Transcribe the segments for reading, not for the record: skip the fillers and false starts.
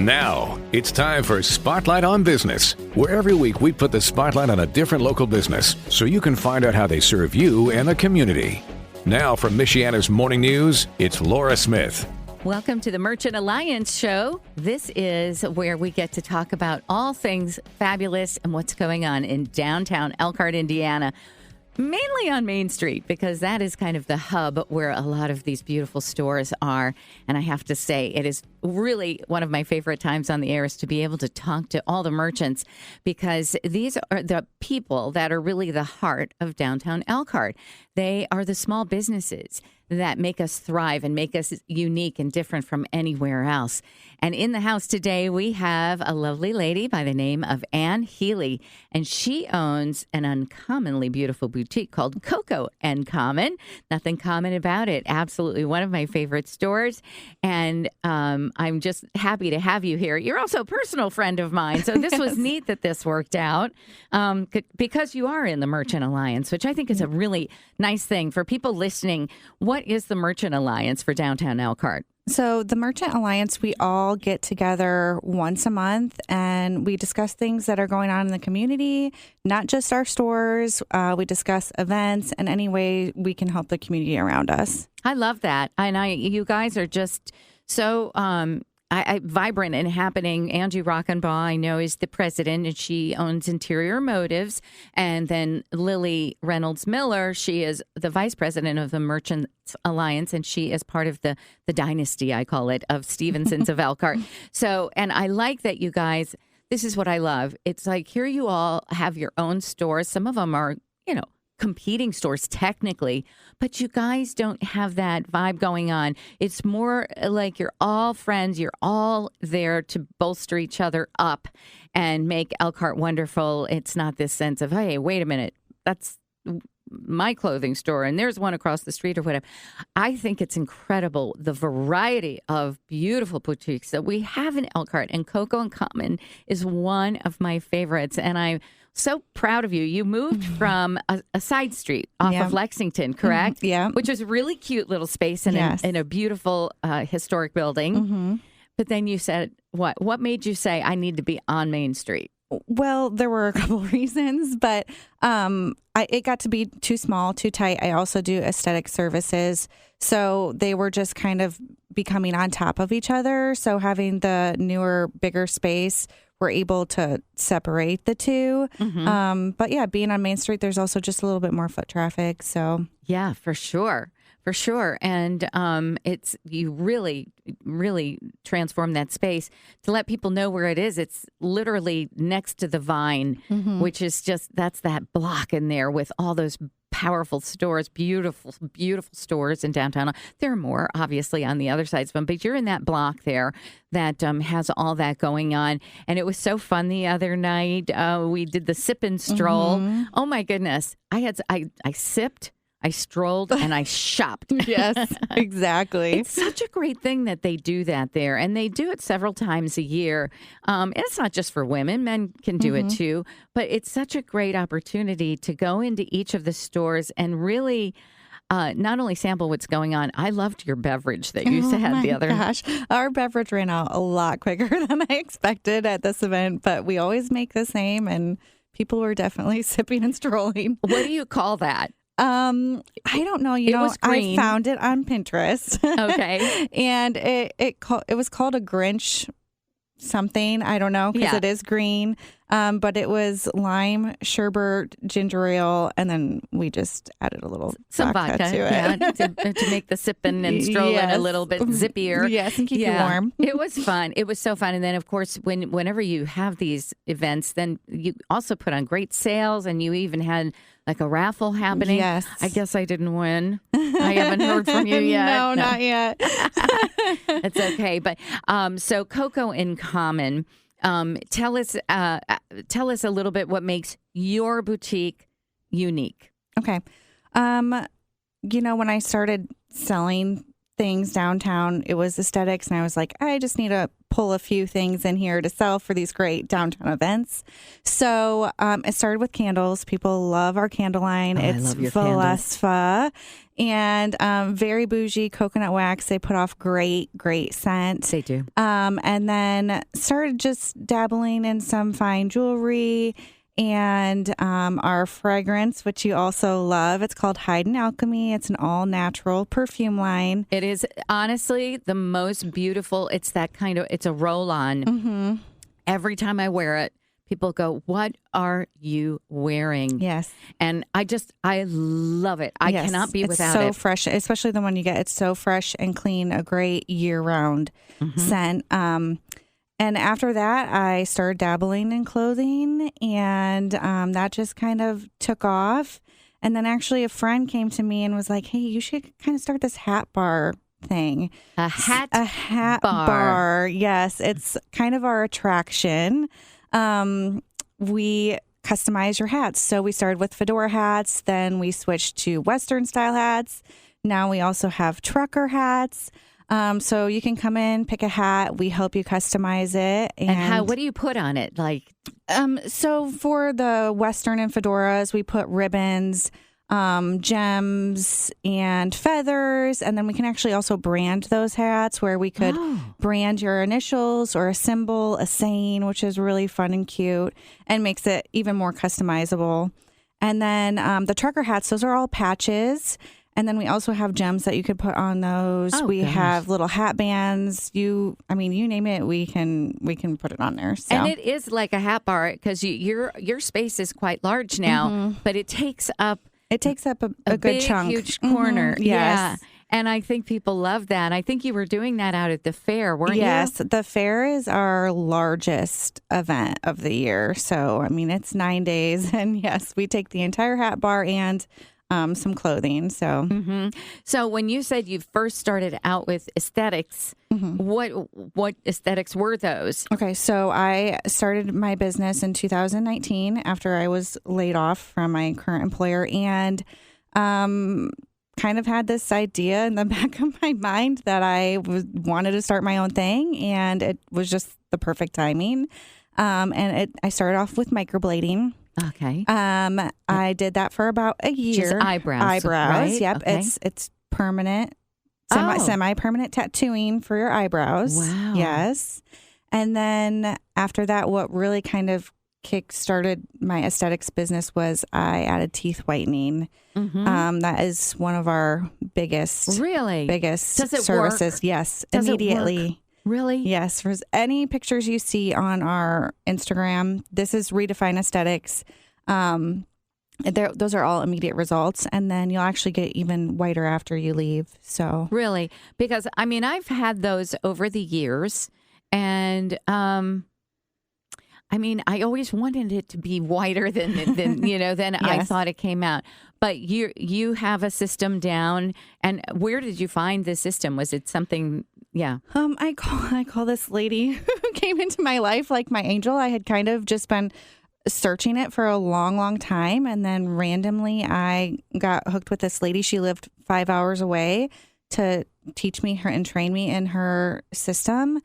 Now, it's time for Spotlight on Business, where every week we put the spotlight on a different local business so you can find out how they serve you and the community. Now from Michiana's Morning News, it's Laura Smith. Welcome to the Merchant Alliance Show. This is where we get to talk about all things fabulous and what's going on in downtown Elkhart, Indiana. Mainly on Main Street, because that is kind of the hub where a lot of these beautiful stores are. And I have to say, it is really one of my favorite times on the air is to be able to talk to all the merchants, because these are the people that are really the heart of downtown Elkhart. They are the small businesses that make us thrive and make us unique and different from anywhere else. And in the house today, we have a lovely lady by the name of Ann Healy, and she owns an uncommonly beautiful boutique called Coco and Common. Nothing common about it. Absolutely one of my favorite stores. And I'm just happy to have you here. You're also a personal friend of mine, so this was neat that this worked out, because you are in the Merchant Alliance, which I think is a really nice thing for people listening. What is the Merchant Alliance for downtown Elkhart? So the Merchant Alliance, we all get together once a month and we discuss things that are going on in the community, not just our stores. We discuss events and any way we can help the community around us. I love that. And you guys are just so vibrant and happening. Angie Rockenbaugh, I know, is the president, and she owns Interior Motives. And then Lily Reynolds Miller, she is the vice president of the Merchants Alliance, and she is part of the dynasty, I call it, of Stevenson's of Elkhart. So, and I like that you guys, this is what I love. It's like, here you all have your own stores. Some of them are, competing stores technically, but you guys don't have that vibe going on. It's more like you're all friends. You're all there to bolster each other up and make Elkhart wonderful. It's not this sense of, hey, wait a minute, that's my clothing store and there's one across the street or whatever. I think it's incredible, the variety of beautiful boutiques that we have in Elkhart, and Coco and Common is one of my favorites. And I'm so proud of you. You moved from a side street off of Lexington, correct? Mm-hmm. Yeah. Which is a really cute little space in a beautiful historic building. Mm-hmm. But then you said, what made you say, I need to be on Main Street? Well, there were a couple of reasons, but it got to be too small, too tight. I also do aesthetic services. So they were just kind of becoming on top of each other. So having the newer, bigger space, we're able to separate the two. Mm-hmm. But yeah, being on Main Street, there's also just a little bit more foot traffic. So yeah, for sure. For sure. And it's, you really, really transform that space. To let people know where it is, it's literally next to the Vine, which is just, that's that block in there with all those powerful stores, beautiful, beautiful stores in downtown. There are more, obviously, on the other sides, but you're in that block there that has all that going on. And it was so fun the other night. We did the sip and stroll. Mm-hmm. Oh, my goodness. I sipped. I strolled and I shopped. Yes, exactly. It's such a great thing that they do that there. And they do it several times a year. And it's not just for women. Men can do it too. But it's such a great opportunity to go into each of the stores and really not only sample what's going on. I loved your beverage that you had the other night. Our beverage ran out a lot quicker than I expected at this event. But we always make the same. And people were definitely sipping and strolling. What do you call that? I don't know. It was green. I found it on Pinterest. Okay. And it was called a Grinch something. I don't know, because it is green. But it was lime, sherbet, ginger ale, and then we just added a little vodka to it. To make the sipping and strolling a little bit zippier. Yes, and keep you warm. It was fun. It was so fun. And then, of course, whenever you have these events, then you also put on great sales, and you even had like a raffle happening. Yes. I guess I didn't win. I haven't heard from you yet. No, not yet. It's okay. But so Coco in Common, tell us a little bit what makes your boutique unique. Okay. When I started selling things downtown, it was aesthetics, and I was like, I just need to pull a few things in here to sell for these great downtown events. So it started with candles. People love our candle line. It's I love your Valespa. and very bougie coconut wax. They put off great scent. They do. And then started just dabbling in some fine jewelry and our fragrance, which you also love. It's called Hide and Alchemy. It's an all-natural perfume line. It is honestly the most beautiful. It's that kind of, it's a roll-on. Mm-hmm. Every time I wear it, people go, "What are you wearing?" Yes. And I love it. I cannot be without it. It's so fresh, especially the one you get. It's so fresh and clean, a great year-round scent. And after that, I started dabbling in clothing, and that just kind of took off. And then actually a friend came to me and was like, "Hey, you should kind of start this hat bar thing." A hat bar. Yes, it's kind of our attraction. We customize your hats. So we started with fedora hats, then we switched to Western style hats. Now we also have trucker hats. So you can come in, pick a hat. We help you customize it. And what do you put on it? Like, so for the Western and fedoras, we put ribbons, gems, and feathers. And then we can actually also brand those hats where we could brand your initials or a symbol, a saying, which is really fun and cute and makes it even more customizable. And then the trucker hats, those are all patches. And then we also have gems that you could put on those. We have little hat bands. You name it, we can put it on there. So. And it is like a hat bar because your space is quite large now, but it takes up a good big, chunk, huge corner. Yes. Yeah. And I think people love that. I think you were doing that out at the fair, weren't you? Yes, the fair is our largest event of the year. So, it's 9 days. And yes, we take the entire hat bar and some clothing. So, So when you said you first started out with aesthetics, what aesthetics were those? Okay, so I started my business in 2019 after I was laid off from my current employer, and kind of had this idea in the back of my mind that I wanted to start my own thing, and it was just the perfect timing. I started off with microblading. Okay. I did that for about a year. Just eyebrows. Right? Yep. Okay. It's permanent, semi-permanent tattooing for your eyebrows. Wow. Yes. And then after that, what really kind of kick-started my aesthetics business was I added teeth whitening. That is one of our biggest Does it services. Work? Yes. Does immediately. It work? Really? Yes. For any pictures you see on our Instagram, this is Redefine Aesthetics. Those are all immediate results. And then you'll actually get even whiter after you leave. So really? Because, I've had those over the years. And, I always wanted it to be whiter than I thought it came out. But you have a system down. And where did you find the system? Was it something... Yeah. I call this lady who came into my life like my angel. I had kind of just been searching it for a long, long time. And then randomly I got hooked with this lady. She lived 5 hours away to teach me and train me in her system.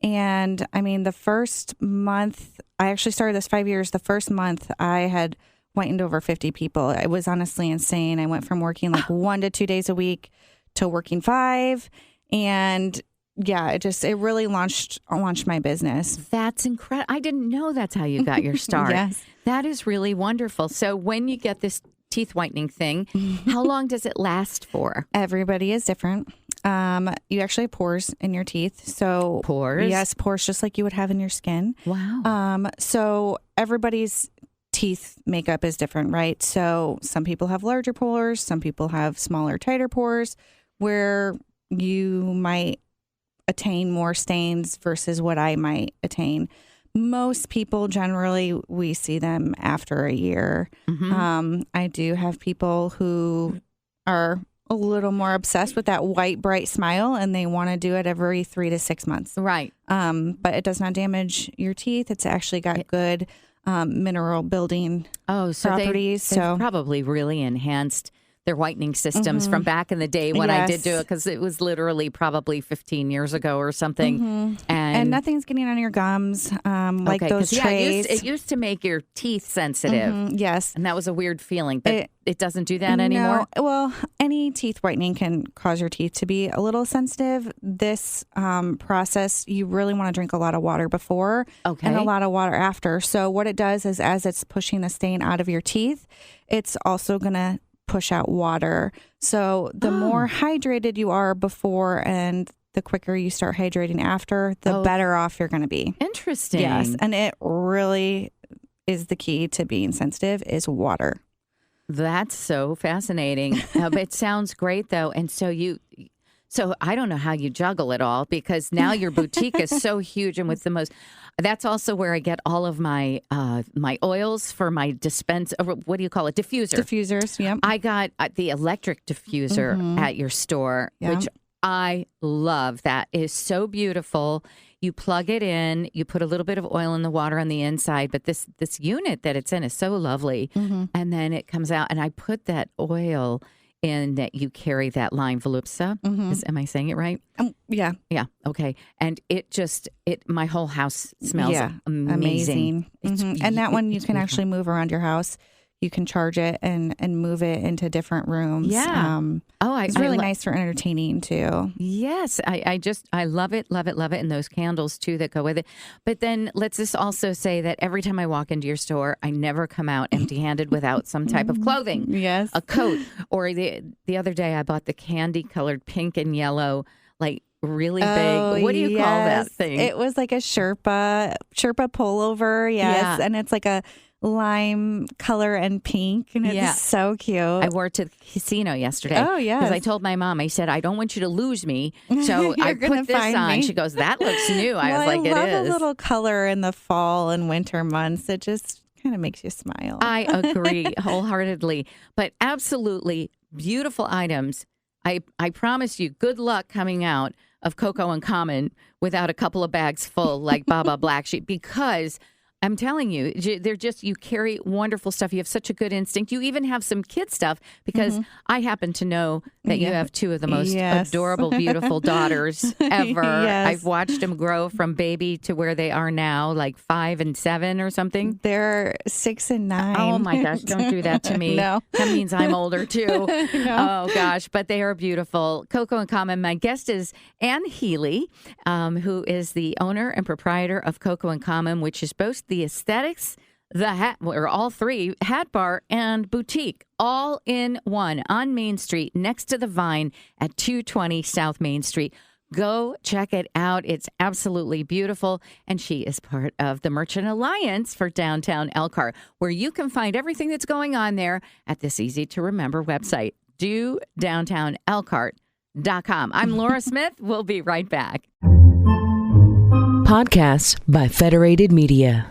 And the first month, I actually started this 5 years. The first month I had whitened over 50 people. It was honestly insane. I went from working like 1 to 2 days a week to working 5. And yeah, it really launched my business. That's incredible. I didn't know that's how you got your start. Yes. That is really wonderful. So when you get this teeth whitening thing, how long does it last for? Everybody is different. You actually have pores in your teeth. So pores? Yes, pores just like you would have in your skin. Wow. So everybody's teeth makeup is different, right? So some people have larger pores, some people have smaller, tighter pores, where you might attain more stains versus what I might attain. Most people generally, we see them after a year. I do have people who are a little more obsessed with that white, bright smile, and they want to do it every 3 to 6 months. Right. But it does not damage your teeth. It's actually got good mineral building properties. They've probably really enhanced their whitening systems from back in the day when I did do it, because it was literally probably 15 years ago or something. And nothing's getting on your gums, like those trays. It used to make your teeth sensitive. Yes. And that was a weird feeling, but it doesn't do that anymore? No. Well, any teeth whitening can cause your teeth to be a little sensitive. This process, you really want to drink a lot of water before and a lot of water after. So what it does is, as it's pushing the stain out of your teeth, it's also going to push out water. So the more hydrated you are before and the quicker you start hydrating after, the better off you're going to be. Interesting. Yes. And it really is the key to being sensitive is water. That's so fascinating. It sounds great, though. And so I don't know how you juggle it all, because now your boutique is so huge, and with the most. That's also where I get all of my my oils for my dispense. What do you call it? Diffusers. Yep. I got the electric diffuser at your store, which I love. That is so beautiful. You plug it in, you put a little bit of oil in the water on the inside, but this unit that it's in is so lovely. And then it comes out, and I put that oil in that you carry, that line Volupsa. Am I saying it right? Yeah. Yeah. Okay. And my whole house smells amazing. And that one you can actually move around your house. You can charge it and move it into different rooms. Yeah. It's really nice for entertaining too. Yes. I love it, love it, love it. And those candles too that go with it. But then let's just also say that every time I walk into your store, I never come out empty-handed without some type of clothing. Yes. A coat. Or the other day I bought the candy colored pink and yellow, like really big. What do you call that thing? It was like a Sherpa pullover. Yes. Yeah. And it's like a lime color and pink, and it's so cute. I wore it to the casino yesterday. Oh, yeah. Because I told my mom, I said, I don't want you to lose me. So I put this on. Me. She goes, that looks new. I was like, it is. I love a little color in the fall and winter months. It just kind of makes you smile. I agree wholeheartedly. But absolutely beautiful items. I promise you, good luck coming out of Coco and Common without a couple of bags full like Baba Black Sheep, because I'm telling you, you carry wonderful stuff. You have such a good instinct. You even have some kid stuff, because I happen to know that you have two of the most adorable, beautiful daughters ever. I've watched them grow from baby to where they are now, like 5 and 7 or something. They're 6 and 9. Oh my gosh, don't do that to me. No. That means I'm older too. No. Oh gosh, but they are beautiful. Coco and Common. My guest is Ann Healy, who is the owner and proprietor of Coco and Common, which is both the aesthetics, the hat, or all three, hat bar and boutique, all in one on Main Street next to the Vine at 220 South Main Street. Go check it out. It's absolutely beautiful. And she is part of the Merchant Alliance for downtown Elkhart, where you can find everything that's going on there at this easy to remember website, dodowntownelkhart.com. I'm Laura Smith. We'll be right back. Podcasts by Federated Media.